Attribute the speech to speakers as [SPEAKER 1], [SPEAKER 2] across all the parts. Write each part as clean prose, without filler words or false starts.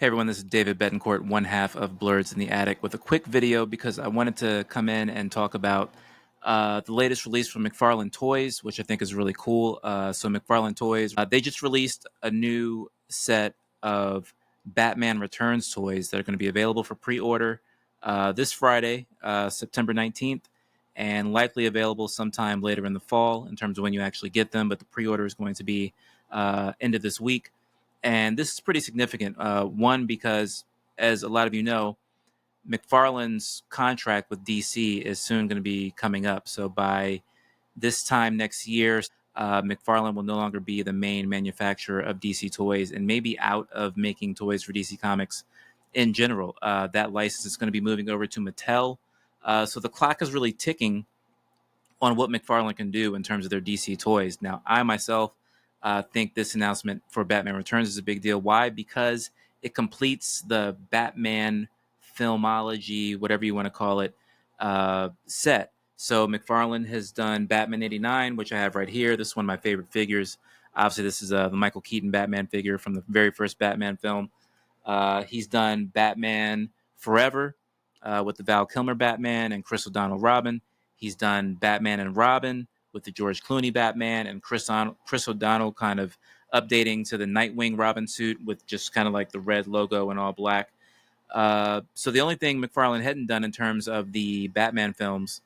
[SPEAKER 1] Hey everyone, this is David Betancourt, one half of Blerds in the Attic, with a quick video because I wanted to come in and talk about the latest release from McFarlane Toys, which I think is really cool. So McFarlane Toys, they just released a new set of Batman Returns toys that are going to be available for pre-order this Friday, September 19th, and likely available sometime later in the fall in terms of when you actually get them. But the pre-order is going to be end of this week. And this is pretty significant. One, because as a lot of you know, McFarlane's contract with DC is soon going to be coming up. So by this time next year, McFarlane will no longer be the main manufacturer of DC toys and maybe out of making toys for DC Comics in general. That license is going to be moving over to Mattel. So the clock is really ticking on what McFarlane can do in terms of their DC toys. Now, I myself think this announcement for Batman Returns is a big deal. Why? Because it completes the Batman filmology, whatever you want to call it, set. So McFarlane has done Batman 89, which I have right here. This is one of my favorite figures. Obviously, this is the Michael Keaton Batman figure from the very first Batman film. He's done Batman Forever with the Val Kilmer Batman and Chris O'Donnell Robin. He's done Batman and Robin with the George Clooney Batman and Chris O'Donnell kind of updating to the Nightwing Robin suit with just kind of like the red logo and all black. So the only thing McFarlane hadn't done in terms of the Batman films,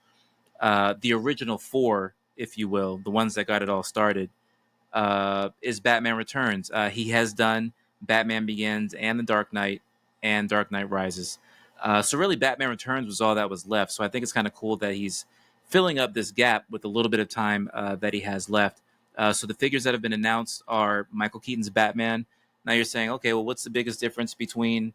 [SPEAKER 1] the original four, if you will, the ones that got it all started, is Batman Returns. He has done Batman Begins and The Dark Knight and Dark Knight Rises. So really, Batman Returns was all that was left. So I think it's kind of cool that he's filling up this gap with a little bit of time that he has left. So the figures that have been announced are Michael Keaton's Batman. Now you're saying, okay, well, what's the biggest difference between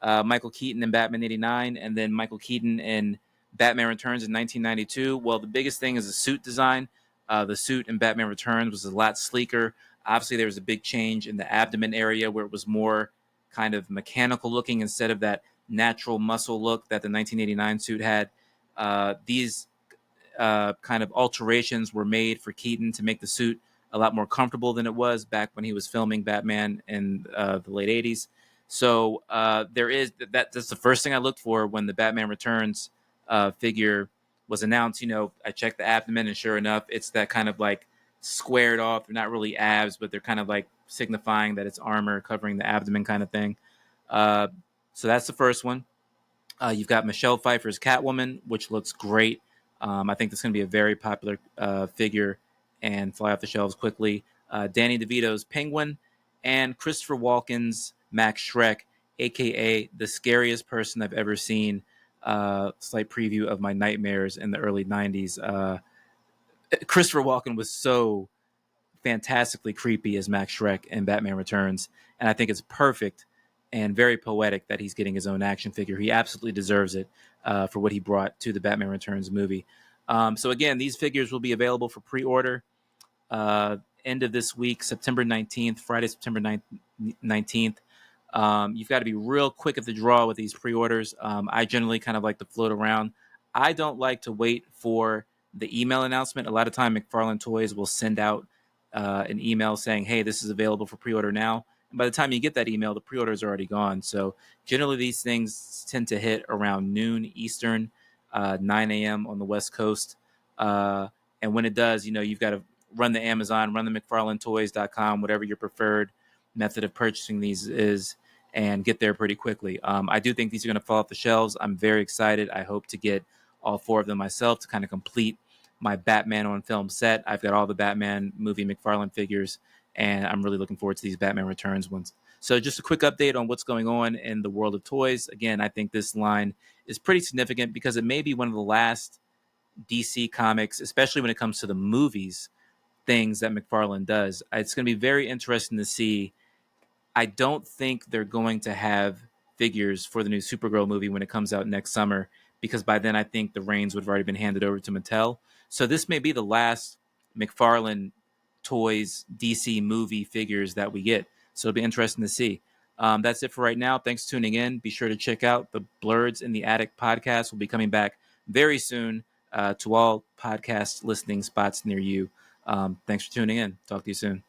[SPEAKER 1] Michael Keaton in Batman 89 and then Michael Keaton in Batman Returns in 1992? Well, the biggest thing is the suit design. The suit in Batman Returns was a lot sleeker. Obviously, there was a big change in the abdomen area where it was more kind of mechanical looking instead of that natural muscle look that the 1989 suit had. These kind of alterations were made for Keaton to make the suit a lot more comfortable than it was back when he was filming Batman in the late 80s. So there is that's the first thing I looked for when the Batman Returns figure was announced. You know, I checked the abdomen, and sure enough, it's that kind of like squared off. They're not really abs, but they're kind of like signifying that it's armor covering the abdomen kind of thing. So that's the first one. You've got Michelle Pfeiffer's Catwoman, which looks great. I think that's going to be a very popular figure and fly off the shelves quickly. Danny DeVito's Penguin and Christopher Walken's Max Schreck, a.k.a. the scariest person I've ever seen. Slight preview of my nightmares in the early 90s. Christopher Walken was so fantastically creepy as Max Schreck in Batman Returns, and I think it's perfect and very poetic that he's getting his own action figure. He absolutely deserves it for what he brought to the Batman Returns movie. So again, these figures will be available for pre-order end of this week, September 19th, Friday, September 19th. You've got to be real quick at the draw with these pre-orders. I generally kind of like to float around. I don't like to wait for the email announcement. A lot of time McFarlane Toys will send out an email saying, hey, this is available for pre-order now. And by the time you get that email, the pre-order is already gone. So generally these things tend to hit around noon Eastern, 9 a.m. on the West Coast. And when it does, you know, you've got to run the Amazon, run the McFarlaneToys.com, whatever your preferred method of purchasing these is, and get there pretty quickly. I do think these are going to fall off the shelves. I'm very excited. I hope to get all four of them myself to kind of complete my Batman on film set. I've got all the Batman movie McFarlane figures, and I'm really looking forward to these Batman Returns ones. So just a quick update on what's going on in the world of toys. Again, I think this line is pretty significant because it may be one of the last DC Comics, especially when it comes to the movies, things that McFarlane does. It's going to be very interesting to see. I don't think they're going to have figures for the new Supergirl movie when it comes out next summer, because by then I think the reins would have already been handed over to Mattel. So this may be the last McFarlane Toys DC movie figures that we get. So it'll be interesting to see. That's it for right now. Thanks for tuning in. Be sure to check out the Blerds in the Attic podcast. We'll be coming back very soon to all podcast listening spots near you. Thanks for tuning in. Talk to you soon.